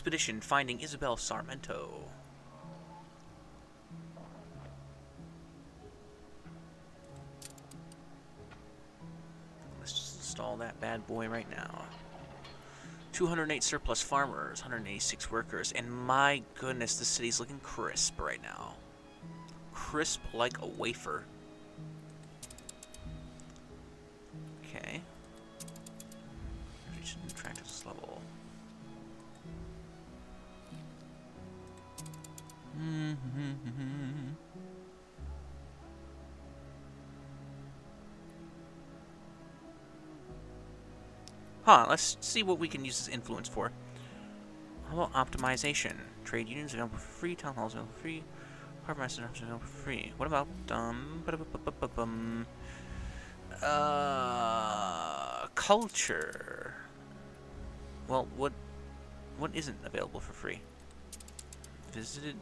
Expedition finding Isabel Sarmento. Let's just install that bad boy right now. 208 surplus farmers, 186 workers, and my goodness, the city's looking crisp right now. Crisp like a wafer. Okay. Reach new attractiveness level. Huh, let's see what we can use this influence for. How about optimization? Trade unions available for free, town halls available for free, harbor masters available for free. What about culture? Well, what isn't available for free?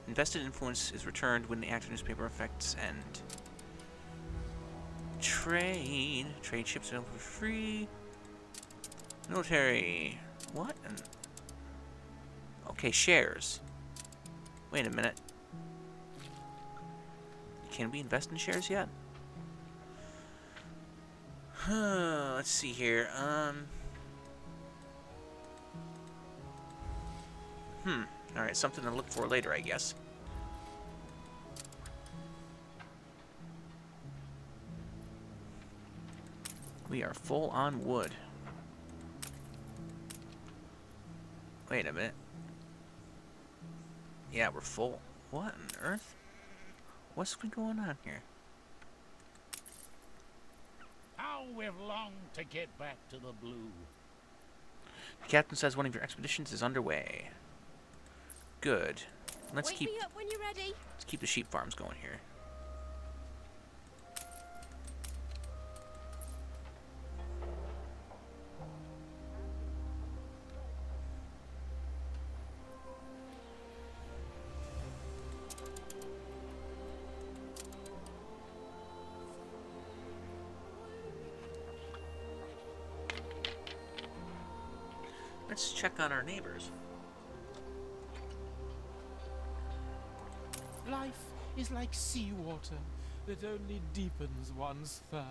Invested influence is returned when the active newspaper effects end. Trade ships available for free. Military. What? Okay, shares. Wait a minute. Can we invest in shares yet? Let's see here. Alright, something to look for later, I guess. We are full on wood. Wait a minute. Yeah, we're full. What on earth? What's been going on here? How we've longed to get back to the blue. The captain says one of your expeditions is underway. Good. Let's Wake me up when you're ready. Let's keep the sheep farms going here. Let's check on our neighbors. Life is like seawater that only deepens one's thirst.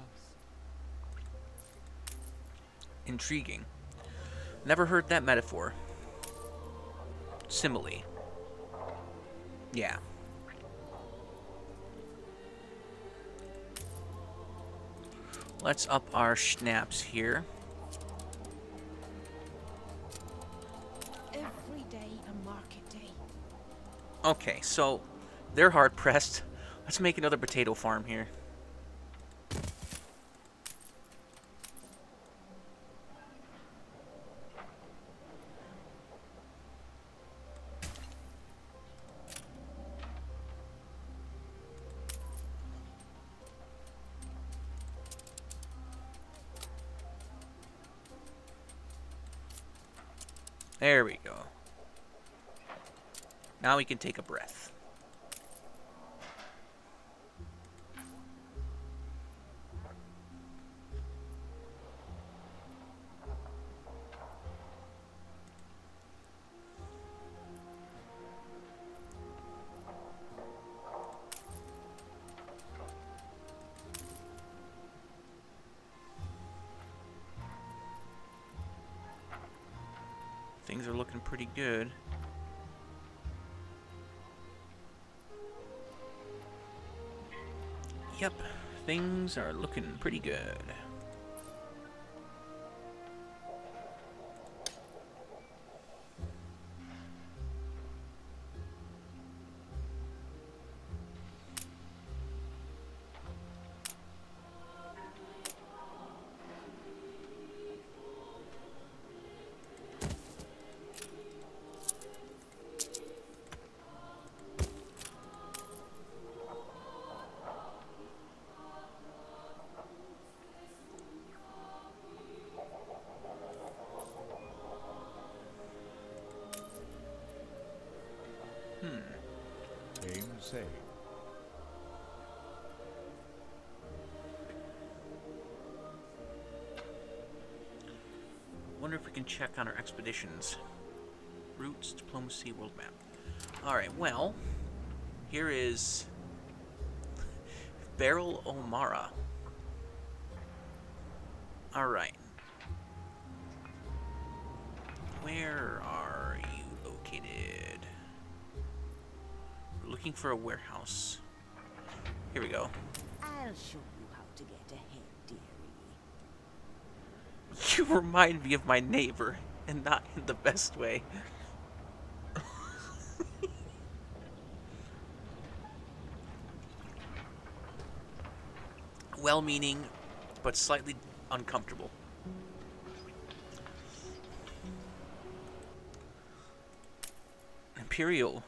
Intriguing. Never heard that metaphor. Simile. Yeah. Let's up our schnapps here. Every day a market day. Okay, so they're hard pressed. Let's make another potato farm here. There we go. Now we can take a breath. Things are looking pretty good. Yep, things are looking pretty good. Aim safe. Wonder if we can check on our expeditions Routes, diplomacy, world map. Alright, well, here is Beryl O'Mara. Alright. Where are you located? We're looking for a warehouse. Here we go. I'll show you how to get ahead, dearie. You remind me of my neighbor, and not in the best way. Well-meaning, but slightly uncomfortable. Imperial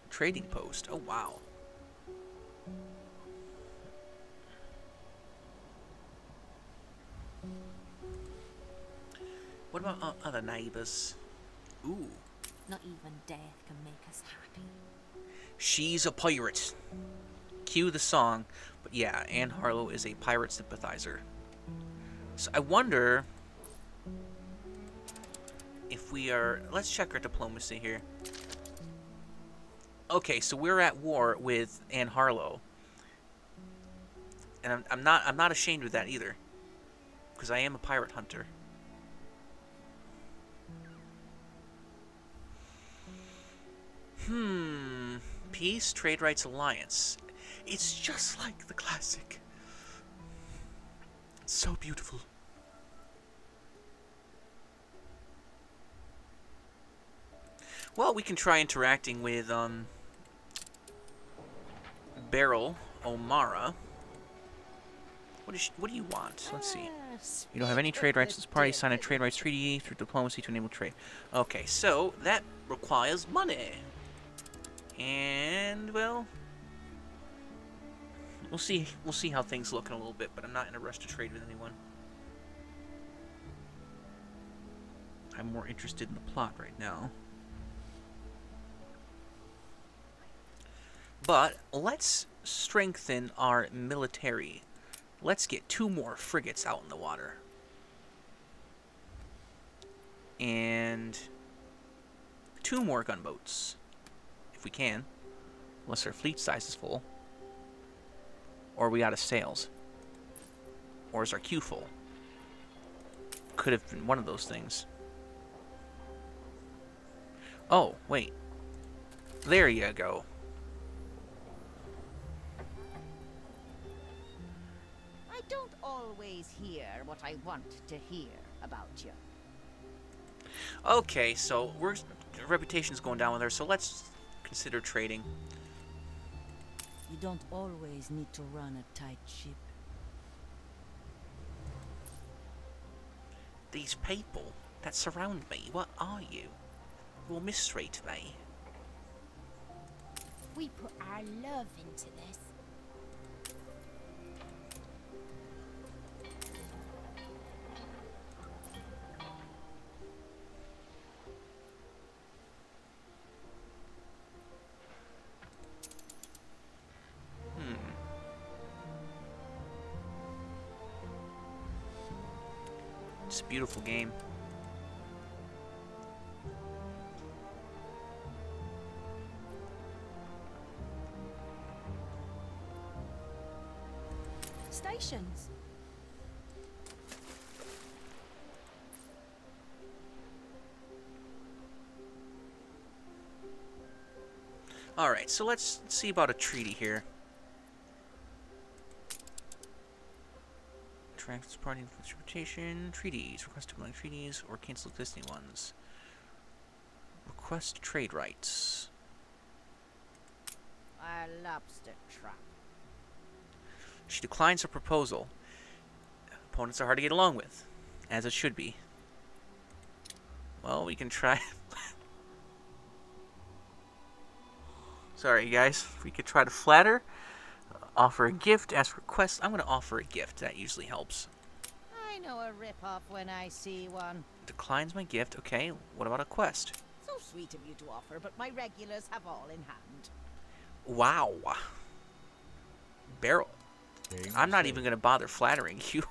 trading post. Oh, wow. What about other neighbors? Ooh. Not even death can make us happy. She's a pirate. Cue the song. But yeah, Anne Harlow is a pirate sympathizer. So I wonder if we are... Let's check our diplomacy here. Okay, so we're at war with Anne Harlow. And I'm not ashamed of that either. Because I am a pirate hunter. Peace, Trade Rights Alliance. It's just like the classic. It's so beautiful. Well, we can try interacting with, Beryl O'Mara. What do you want? Let's see. You don't have any trade rights. This party sign a trade rights treaty through diplomacy to enable trade. Okay, so that requires money. And, well, we'll see how things look in a little bit, but I'm not in a rush to trade with anyone. I'm more interested in the plot right now. But let's strengthen our military. Let's get 2 more frigates out in the water. And 2 more gunboats. If we can. Unless our fleet size is full. Or are we out of sails? Or is our queue full? Could have been one of those things. Oh, wait. There you go. I don't always hear what I want to hear about you. Okay, so reputation's going down with her, so let's consider trading. You don't always need to run a tight ship. These people that surround me, what are you? Will mistreat me. We put our love into this. It's a beautiful game. Stations. Alright, so let's see about a treaty here. Transporting transportation treaties. Request to blank treaties or cancel existing ones. Request trade rights. A lobster trap. She declines her proposal. Opponents are hard to get along with, as it should be. Well, we can try. Sorry, guys. We could try to flatter. Offer a gift, ask for requests. I'm going to offer a gift. That usually helps. I know a rip-off when I see one. Declines my gift. Okay, what about a quest? So sweet of you to offer, but my regulars have all in hand. Wow. Beryl. I'm not even going to bother flattering you.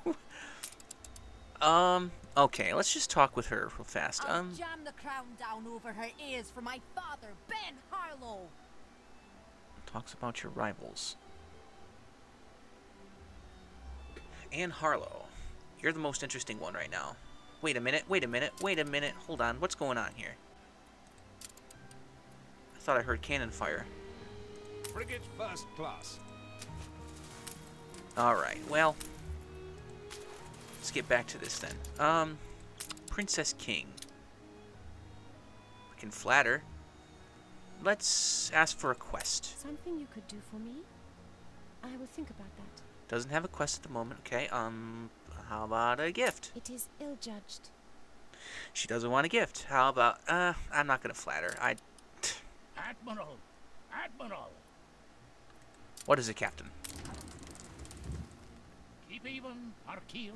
Okay, let's just talk with her real fast. I'll jam the crown down over her ears for my father, Ben Harlow. Talks about your rivals. Anne Harlow. You're the most interesting one right now. Wait a minute, wait a minute, wait a minute. Hold on, what's going on here? I thought I heard cannon fire. Frigate first class. Alright, well. Let's get back to this then. Princess King. We can flatter. Let's ask for a quest. Something you could do for me? I will think about that. Doesn't have a quest at the moment, okay. How about a gift? It is ill-judged. She doesn't want a gift. How about, I'm not gonna flatter. Admiral! Admiral! What is it, Captain? Keep even, our keel.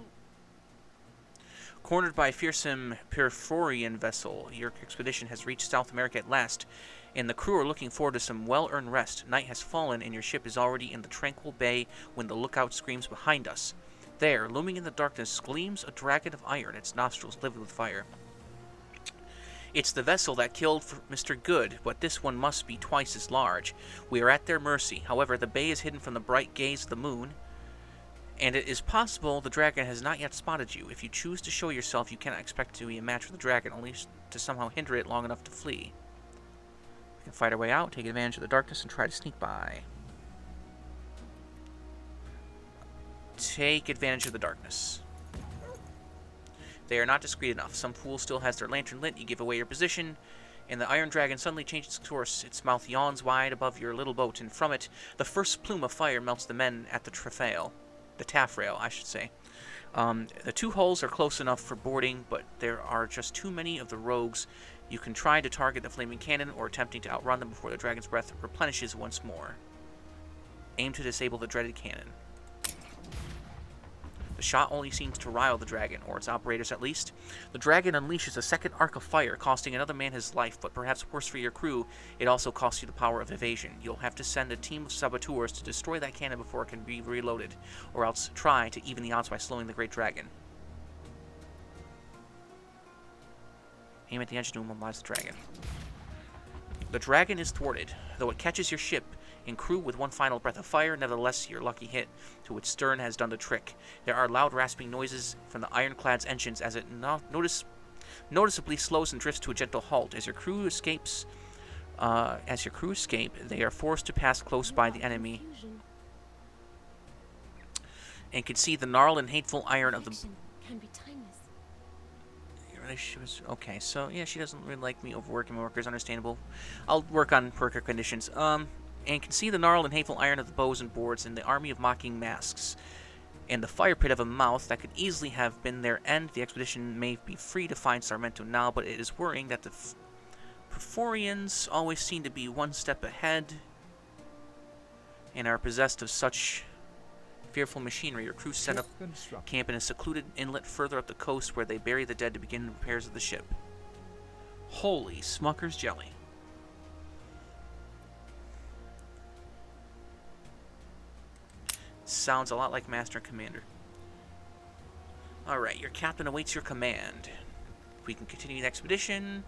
Cornered by a fearsome Perforian vessel, your expedition has reached South America at last, and the crew are looking forward to some well-earned rest. Night has fallen, and your ship is already in the tranquil bay when the lookout screams behind us. There, looming in the darkness, gleams a dragon of iron, its nostrils livid with fire. It's the vessel that killed Mr. Good, but this one must be twice as large. We are at their mercy. However, the bay is hidden from the bright gaze of the moon, and it is possible the dragon has not yet spotted you. If you choose to show yourself, you cannot expect to be a match for the dragon, only to somehow hinder it long enough to flee. We can fight our way out, take advantage of the darkness, and try to sneak by. Take advantage of the darkness. They are not discreet enough. Some fool still has their lantern lit. You give away your position, and the iron dragon suddenly changes course. Its mouth yawns wide above your little boat, and from it, the first plume of fire melts the men at the taffrail. The taffrail, I should say. The two hulls are close enough for boarding, but there are just too many of the rogues. You can try to target the flaming cannon, or attempting to outrun them before the dragon's breath replenishes once more. Aim to disable the dreaded cannon. The shot only seems to rile the dragon, or its operators at least. The dragon unleashes a second arc of fire, costing another man his life, but perhaps worse for your crew, it also costs you the power of evasion. You'll have to send a team of saboteurs to destroy that cannon before it can be reloaded, or else try to even the odds by slowing the great dragon. Aim at the engine to immobilize the dragon. The dragon is thwarted, though it catches your ship and crew with one final breath of fire. Nevertheless, your lucky hit to its stern has done the trick. There are loud rasping noises from the ironclad's engines as it noticeably slows and drifts to a gentle halt. As your crew escape, they are forced to pass close by the enemy and can see the gnarled and hateful iron of the... Can be timeless. Okay, so yeah, she doesn't really like me overworking my workers. Understandable. I'll work on worker conditions. And can see the gnarled and hateful iron of the bows and boards and the army of mocking masks, and the fire pit of a mouth that could easily have been their end. The expedition may be free to find Sarmento now, but it is worrying that the Perforians always seem to be one step ahead and are possessed of such fearful machinery. Your crew set up camp in a secluded inlet further up the coast where they bury the dead to begin repairs of the ship. Holy Smucker's jelly. Sounds a lot like Master and Commander. Alright, your captain awaits your command. We can continue the expedition.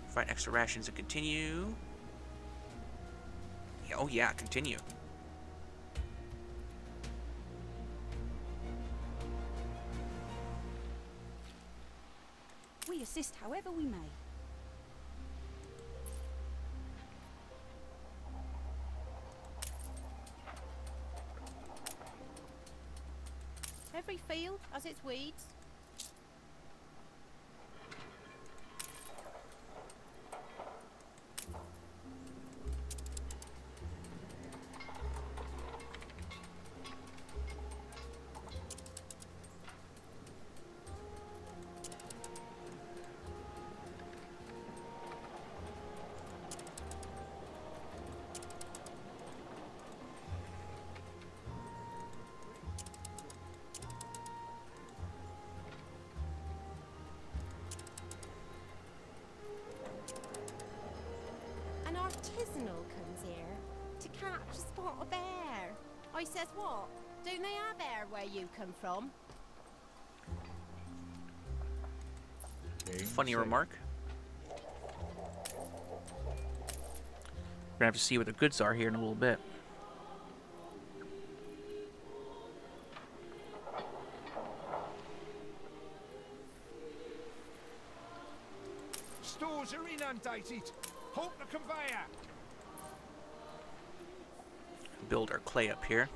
Find extra rations and continue. Yeah, oh yeah, continue. We assist however we may. Every field has its weeds. Artisanal comes here to catch a spot of air. I says what? Don't they have air where you come from? Funny remark. We're gonna have to see where the goods are here in a little bit. Stores are inundated. Halt the conveyor. Build our clay up here.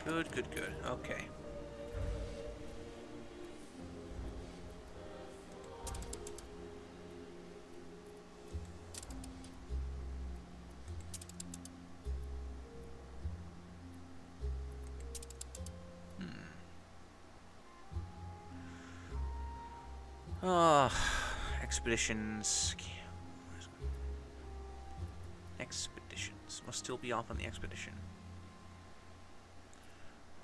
Good, good, good. Okay. Expeditions. Expeditions. Must still be off on the expedition.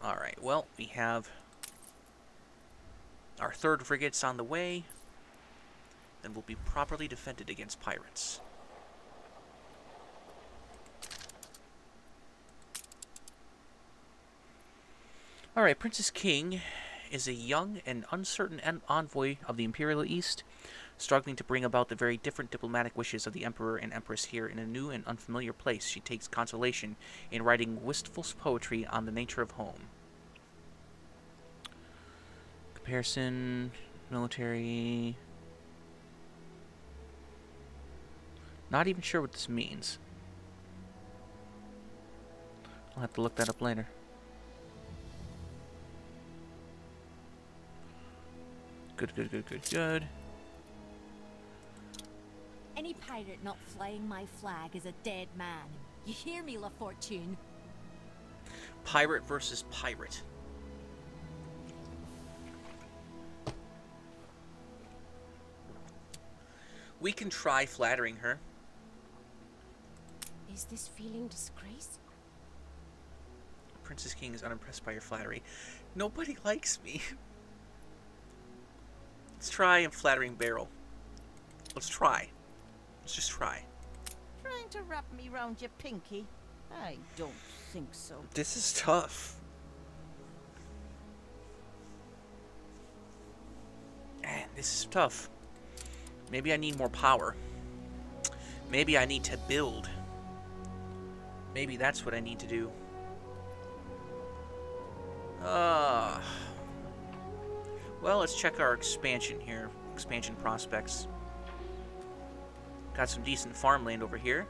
Alright, well, we have our third frigates on the way. Then we'll be properly defended against pirates. Alright, Princess King is a young and uncertain envoy of the Imperial East, struggling to bring about the very different diplomatic wishes of the Emperor and Empress here in a new and unfamiliar place. She takes consolation in writing wistful poetry on the nature of home. Comparison, military... Not even sure what this means. I'll have to look that up later. Good, good, good, good, good. Any pirate not flying my flag is a dead man. You hear me, La Fortune? Pirate versus pirate. We can try flattering her. Is this feeling disgrace? Princess King is unimpressed by your flattery. Nobody likes me. Let's try a flattering barrel. Let's try. Let's just try. Trying to wrap me round your pinky? I don't think so. This is tough. Man, this is tough. Maybe I need more power. Maybe I need to build. Maybe that's what I need to do. Well, let's check our expansion here. Expansion prospects. Got some decent farmland over here.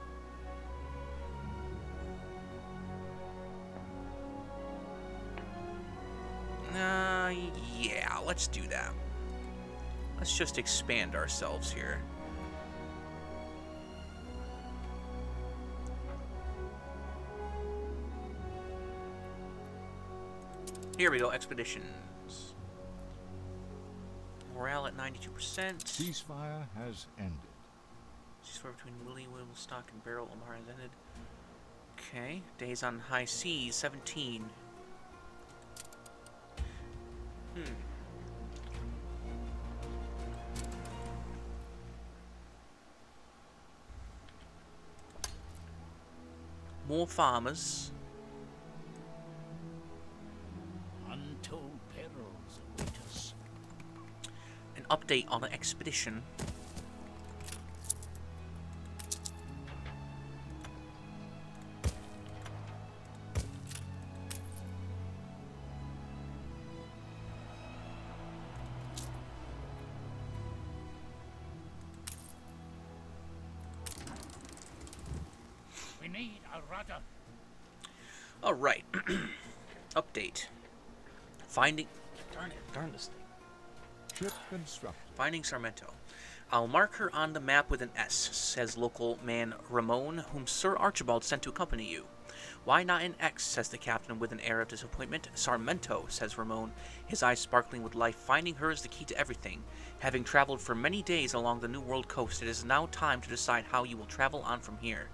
Yeah, let's do that. Let's just expand ourselves here. Here we go, expeditions. Morale at 92%. Ceasefire has ended. Ceasefire between Willie, Willstock, and Barrel Omar has ended. Okay, days on high seas, 17. More farmers. Untold perils await us. An update on the expedition. We need a rudder. All right. Update. Finding. Darn this thing. Ship constructed. Finding Sarmento. I'll mark her on the map with an S, says local man Ramon, whom Sir Archibald sent to accompany you. Why not an X, says the captain with an air of disappointment. Sarmento, says Ramon, his eyes sparkling with life. Finding her is the key to everything. Having traveled for many days along the New World coast, it is now time to decide how you will travel on from here.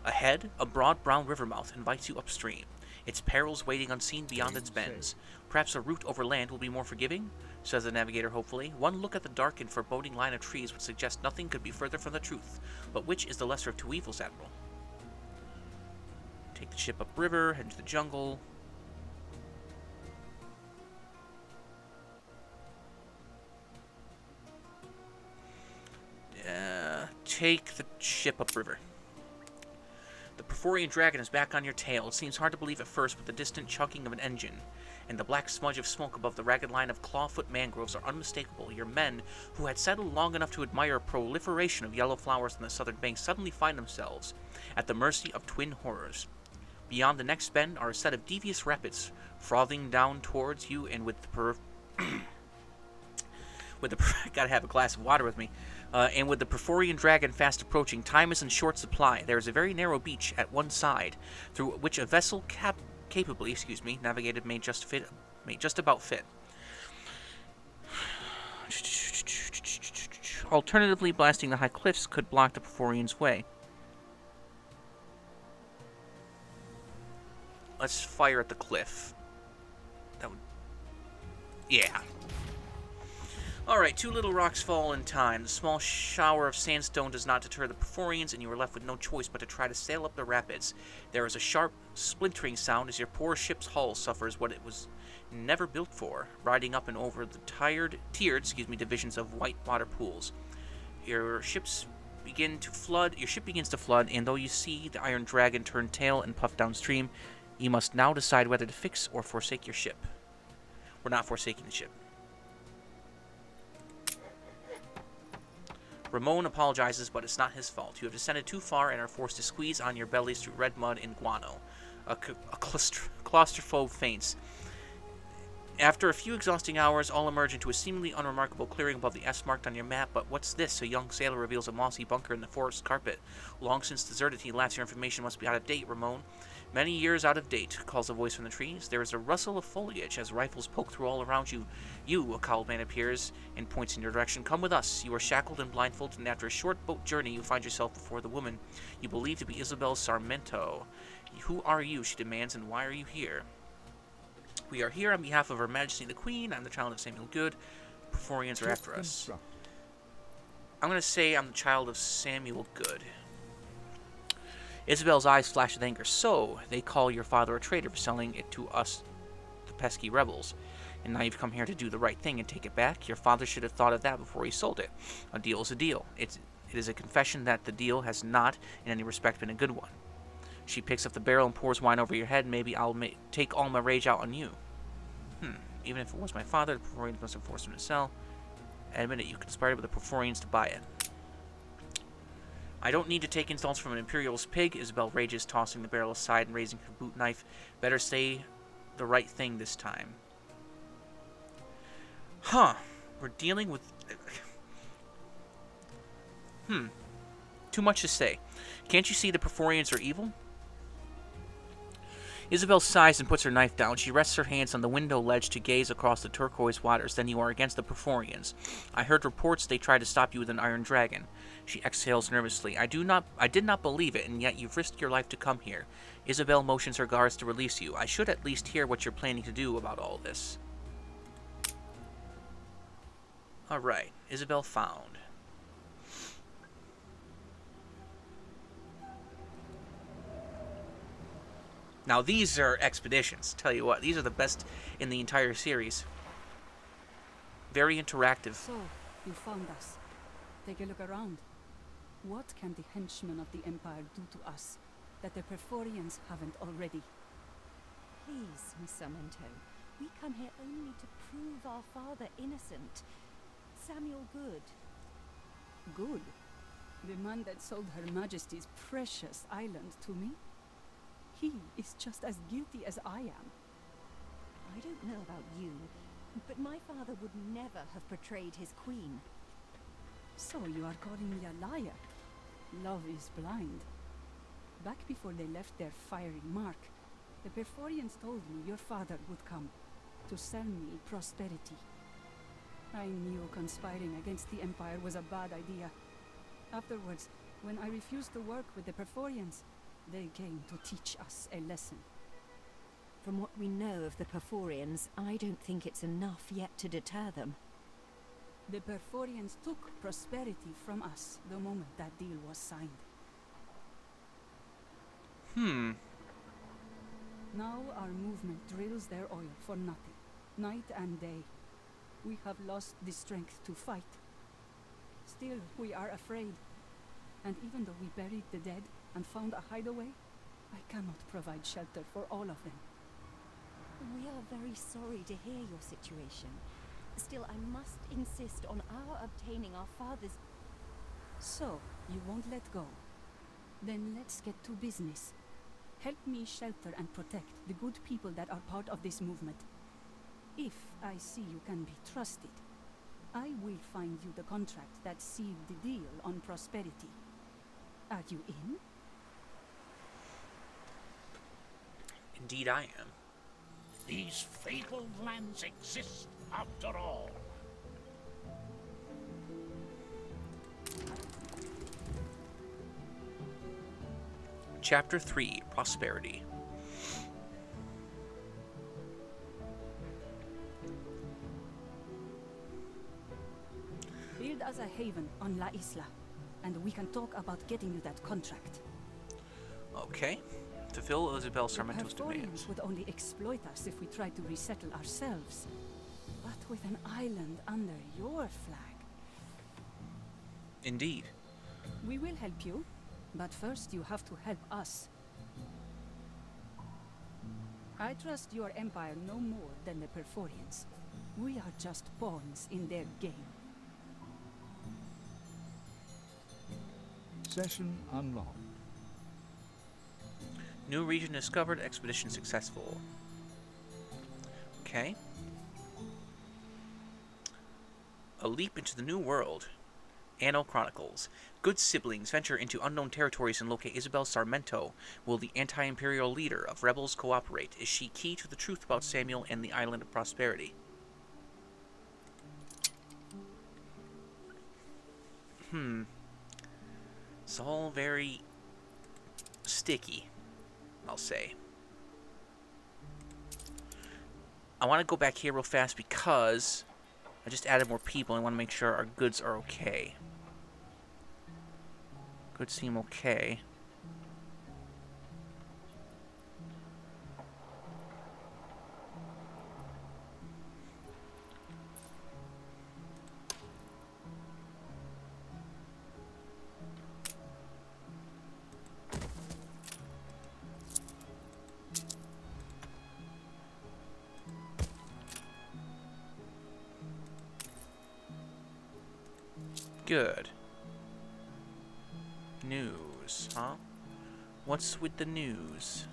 Ahead, a broad brown river mouth invites you upstream. its perils waiting unseen beyond its bends. Perhaps a route over land will be more forgiving, says the navigator hopefully. One look at the dark and foreboding line of trees would suggest nothing could be further from the truth. But which is the lesser of two evils, Admiral? Take the ship upriver, head into the jungle. Take the ship upriver. The Perforian dragon is back on your tail. It seems hard to believe at first, but the distant chugging of an engine and the black smudge of smoke above the ragged line of clawfoot mangroves are unmistakable. Your men, who had settled long enough to admire a proliferation of yellow flowers on the southern bank, suddenly find themselves at the mercy of twin horrors. Beyond the next bend are a set of devious rapids, frothing down towards you, and with the gotta have a glass of water with me. And with the Perforian dragon fast approaching, time is in short supply. There is a very narrow beach at one side, through which a vessel capably, navigated may just about fit. Alternatively, blasting the high cliffs could block the Perforian's way. Let's fire at the cliff. That would... Yeah. Alright, 2 little rocks fall in time. The small shower of sandstone does not deter the Perforians, and you are left with no choice but to try to sail up the rapids. There is a sharp, splintering sound as your poor ship's hull suffers what it was never built for, riding up and over the tiered divisions of white water pools. Your ship begins to flood, and though you see the Iron Dragon turn tail and puff downstream, you must now decide whether to fix or forsake your ship. We're not forsaking the ship. Ramon apologizes, but it's not his fault. You have descended too far and are forced to squeeze on your bellies through red mud and guano. A claustrophobe faints. After a few exhausting hours, all emerge into a seemingly unremarkable clearing above the S marked on your map. But what's this? A young sailor reveals a mossy bunker in the forest carpet. Long since deserted, he laughs. Your information must be out of date, Ramon. Many years out of date, calls a voice from the trees. There is a rustle of foliage as rifles poke through all around you. A cowled man appears and points in your direction. Come with us. You are shackled and blindfolded, and after a short boat journey, you find yourself before the woman you believe to be Isabel Sarmento. Who are you, she demands, and why are you here? We are here on behalf of Her Majesty the Queen. I'm the child of Samuel Good. Perforians are after us. I'm going to say I'm the child of Samuel Good. Isabel's eyes flash with anger. So, they call your father a traitor for selling it to us, the pesky rebels. And now you've come here to do the right thing and take it back? Your father should have thought of that before he sold it. A deal is a deal. It is a confession that the deal has not, in any respect, been a good one. She picks up the barrel and pours wine over your head. Maybe I'll take all my rage out on you. Even if it was my father, the Perforians must have forced him to sell. Admit it, you conspired with the Perforians to buy it. I don't need to take insults from an imperialist pig. Isabel rages, tossing the barrel aside and raising her boot knife. Better say the right thing this time. We're dealing with... Too much to say. Can't you see the Perforians are evil? Isabel sighs and puts her knife down. She rests her hands on the window ledge to gaze across the turquoise waters. Then you are against the Perforians. I heard reports they tried to stop you with an iron dragon. She exhales nervously. I did not believe it, and yet you've risked your life to come here. Isabel motions her guards to release you. I should at least hear what you're planning to do about all this. Alright, Isabel found. Now these are expeditions, tell you what. These are the best in the entire series. Very interactive. So, you found us. Take a look around. What can the henchmen of the Empire do to us that the Perforians haven't already? Please, Miss Sarmento, we come here only to prove our father innocent. Samuel Good. Good? The man that sold Her Majesty's precious island to me? He is just as guilty as I am. I don't know about you, but my father would never have betrayed his queen. So you are calling me a liar? Love is blind. Back before they left their fiery mark, the Perforians told me your father would come to sell me prosperity. I knew conspiring against the Empire was a bad idea. Afterwards, when I refused to work with the Perforians, they came to teach us a lesson. From what we know of the Perforians, I don't think it's enough yet to deter them. The Perforians took prosperity from us the moment that deal was signed. Now our movement drills their oil for nothing, night and day. We have lost the strength to fight. Still, we are afraid. And even though we buried the dead and found a hideaway, I cannot provide shelter for all of them. We are very sorry to hear your situation. Still, I must insist on our obtaining our father's... So, you won't let go? Then let's get to business. Help me shelter and protect the good people that are part of this movement. If I see you can be trusted, I will find you the contract that sealed the deal on prosperity. Are you in? Indeed I am. These fabled lands exist after all. Chapter 3, Prosperity. Build us a haven on La Isla, and we can talk about getting you that contract. Okay. Fulfill Isabel Sarmento's The demands. Perforians would only exploit us if we tried to resettle ourselves. But with an island under your flag, Indeed. we will help you. But first you have to help us. I trust your empire no more than the Perforians. We are just pawns in their game. Session unlocked. New region discovered, expedition successful. Okay. A leap into the new world. Anno Chronicles. Good siblings venture into unknown territories and locate Isabel Sarmento. Will the anti-imperial leader of rebels cooperate? Is she key to the truth about Samuel and the Island of Prosperity? It's all very sticky, I'll say. I want to go back here real fast because I just added more people and I want to make sure our goods are okay. Goods seem okay. Good. News, huh? What's with the news?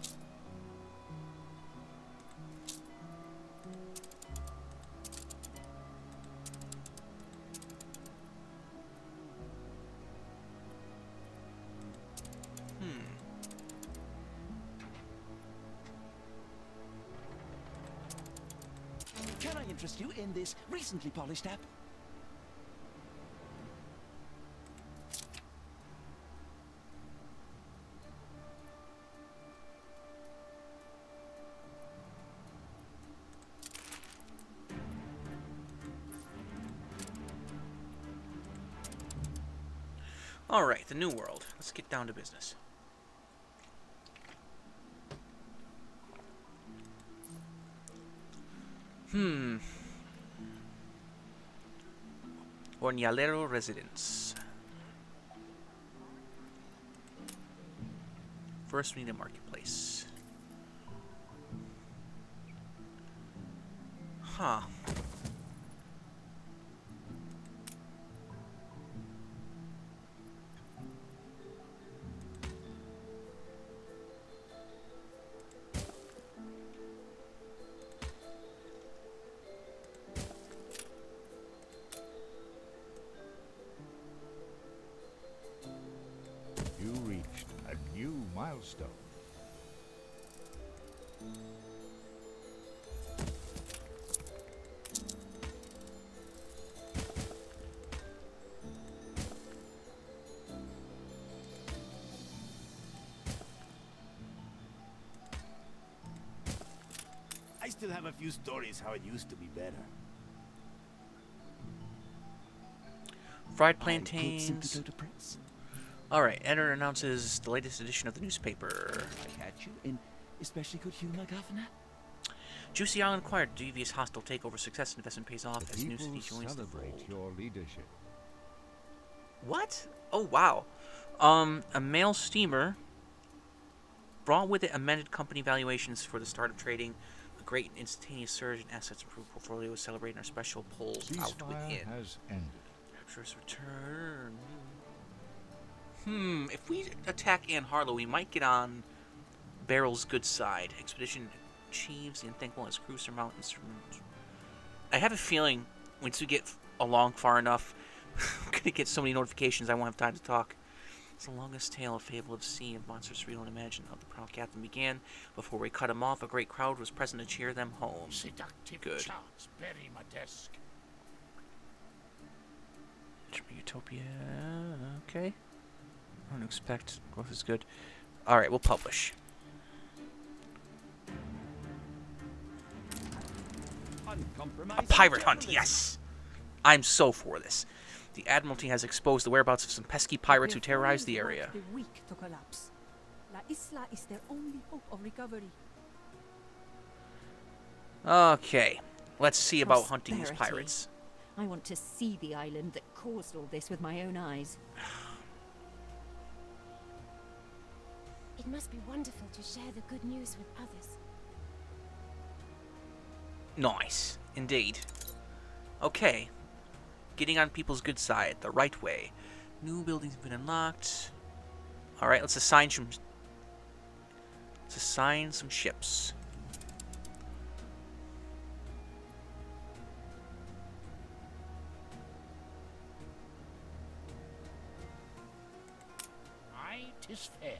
Can I interest you in this recently polished app? Alright, the New World. Let's get down to business. Hornalero residence. First, we need a marketplace. Huh. You reached a new milestone. still have a few stories how it used to be better. Fried I'll put some plantains. to go to press. Alright, editor announces the latest edition of the newspaper. Catch you in especially good humor, Governor. Juicy Island acquired. Devious hostile takeover success. Investment pays off The as new people city joins the celebrate fold. your leadership. What? Oh, wow. A mail steamer brought with it amended company valuations for the start of trading. A great instantaneous surge in assets improved portfolio is celebrating our special pulls out Ceasefire within. has ended. Captures return. If we attack Anne Harlow, we might get on Barrel's good side. Expedition achieves the unthinkable as crew surmounts. I have a feeling once we get along far enough, I'm going to get so many notifications I won't have time to talk. It's the longest tale of fable of sea of monsters real and imagined. How the proud captain began. Before we cut him off, a great crowd was present to cheer them home. Seductive Good. charts bury my desk. Utopia. Okay. I don't expect growth is good. Alright, we'll publish. A pirate hunt, yes! I'm so for this. The Admiralty has exposed the whereabouts of some pesky pirates who terrorize the area. The weak to collapse. La Isla is their only hope of recovery. Okay, let's see about hunting these Prosperity. pirates. I want to see the island that caused all this with my own eyes. It must be wonderful to share the good news with others. Nice, indeed. Okay, getting on people's good side, the right way. New buildings have been unlocked. Alright, let's assign some ships. Aye, 'tis fair.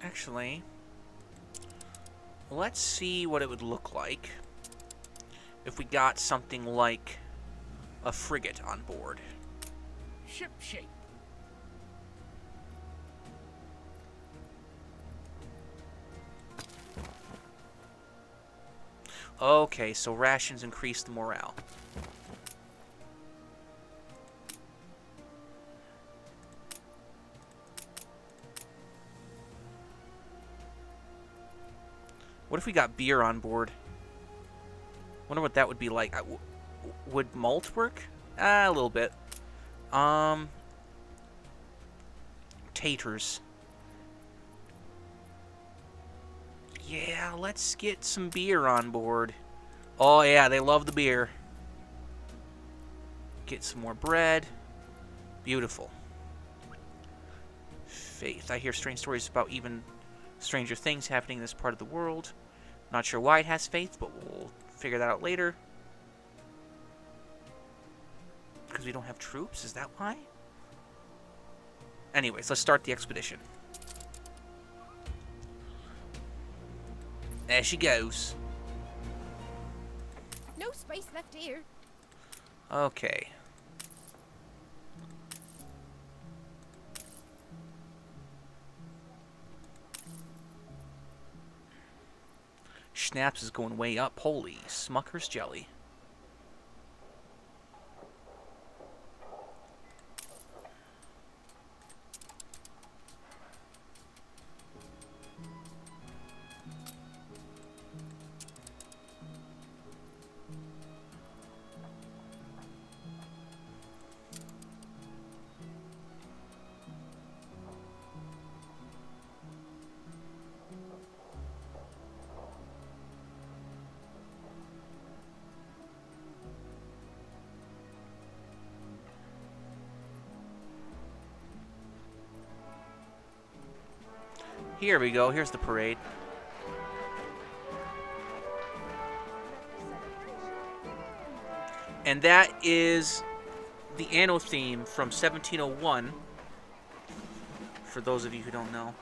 Actually, let's see what it would look like if we got something like a frigate on board. Ship shape. Okay, so rations increase the morale. What if we got beer on board? Wonder what that would be like. Would malt work? A little bit. Taters. Yeah, let's get some beer on board. Oh yeah, they love the beer. Get some more bread. Beautiful. Faith. I hear strange stories about even stranger things happening in this part of the world. Not sure why it has faith, but we'll figure that out later. Because we don't have troops? Is that why? Anyways, let's start the expedition. There she goes. No space left here. Okay. Schnapps is going way up. Holy Smucker's jelly. Here we go. Here's the parade. And that is the Anno theme from 1701, for those of you who don't know.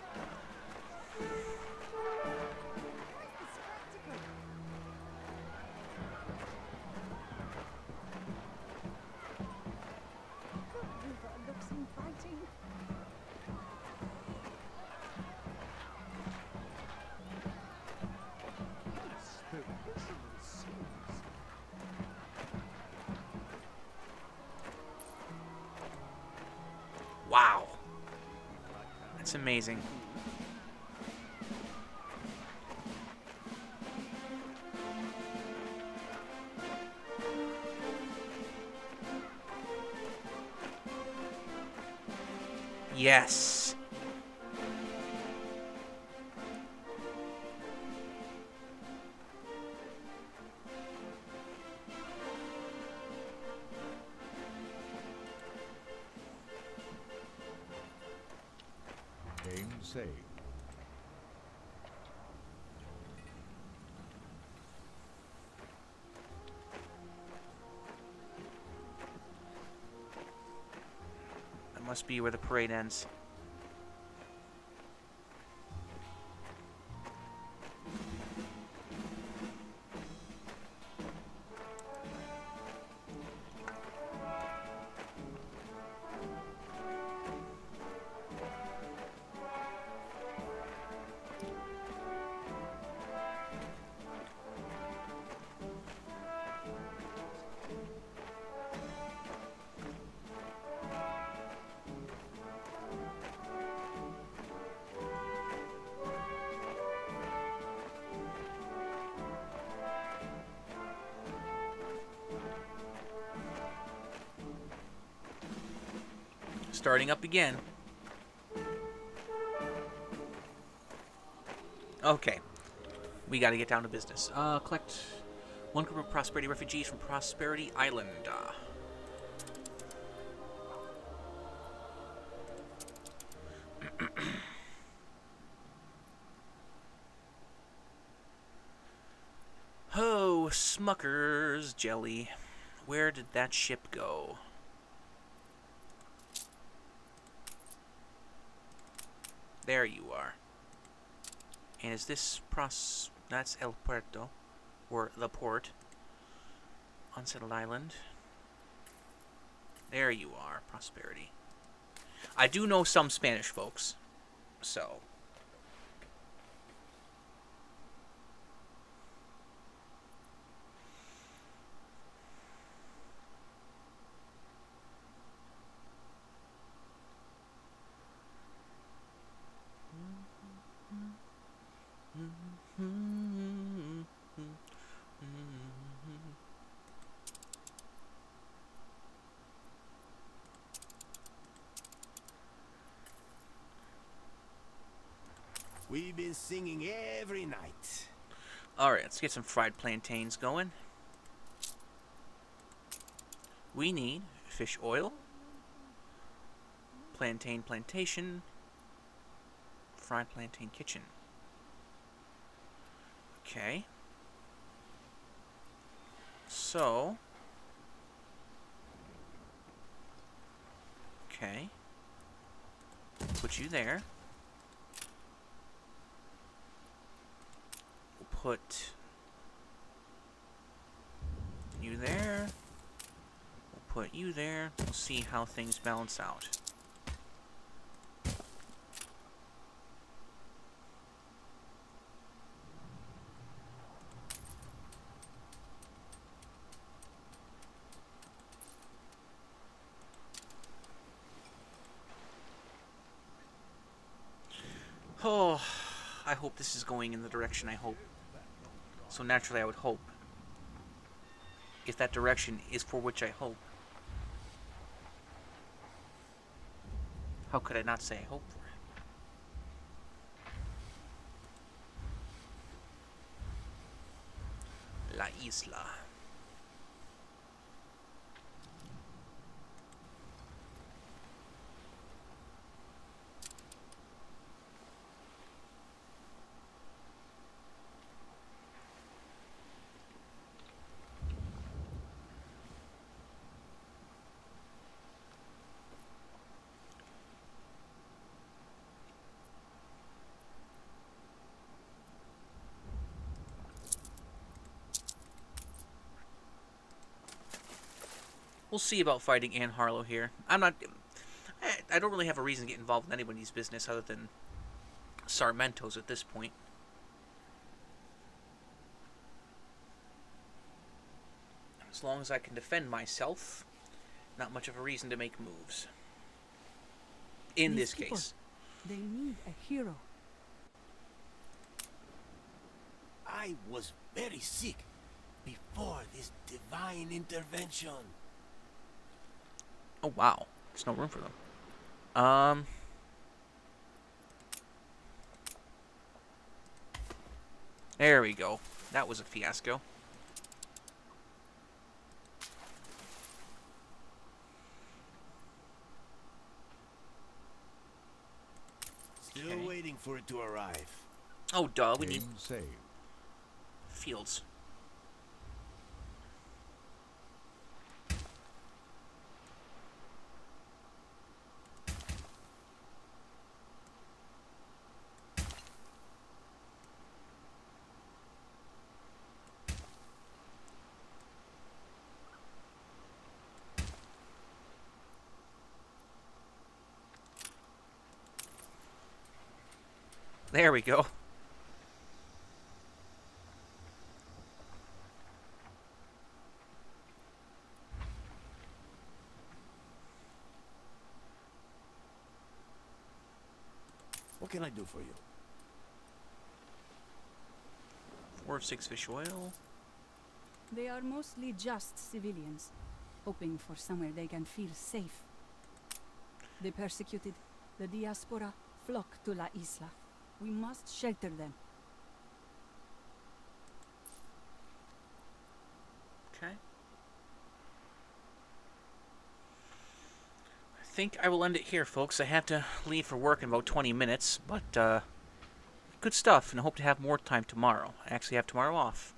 Looks inviting. Wow. That's amazing. Yes. Game saved. That must be where the parade ends. Starting up again. Okay. We gotta get down to business. Collect one group of Prosperity refugees from Prosperity Island. Oh, Smucker's jelly. Where did that ship go? There you are. And is this that's El Puerto, or the port, unsettled island. There you are, Prosperity. I do know some Spanish folks, so. We've been singing every night. Alright, let's get some fried plantains going. We need fish oil, plantain plantation, fried plantain kitchen. Okay. So. Okay. Put you there. We'll put you there. We'll put you there. We'll see how things balance out. Oh, I hope this is going in the direction I hope. So naturally I would hope. If that direction is for which I hope. How could I not say I hope for it? La Isla. We'll see about fighting Anne Harlow here. I'm not... I don't really have a reason to get involved in anybody's business other than Sarmento's at this point. As long as I can defend myself, not much of a reason to make moves. In These this people, case. they need a hero. I was very sick before this divine intervention. Oh, wow. There's no room for them. There we go. That was a fiasco. Still Okay. waiting for it to arrive. Oh, duh. We need Game saved. fields. There we go. What can I do for you? 4 of 6 fish oil. They are mostly just civilians, hoping for somewhere they can feel safe. The persecuted, the diaspora, flock to La Isla. We must shelter them. Okay. I think I will end it here, folks. I have to leave for work in about 20 minutes, but good stuff, and I hope to have more time tomorrow. I actually have tomorrow off.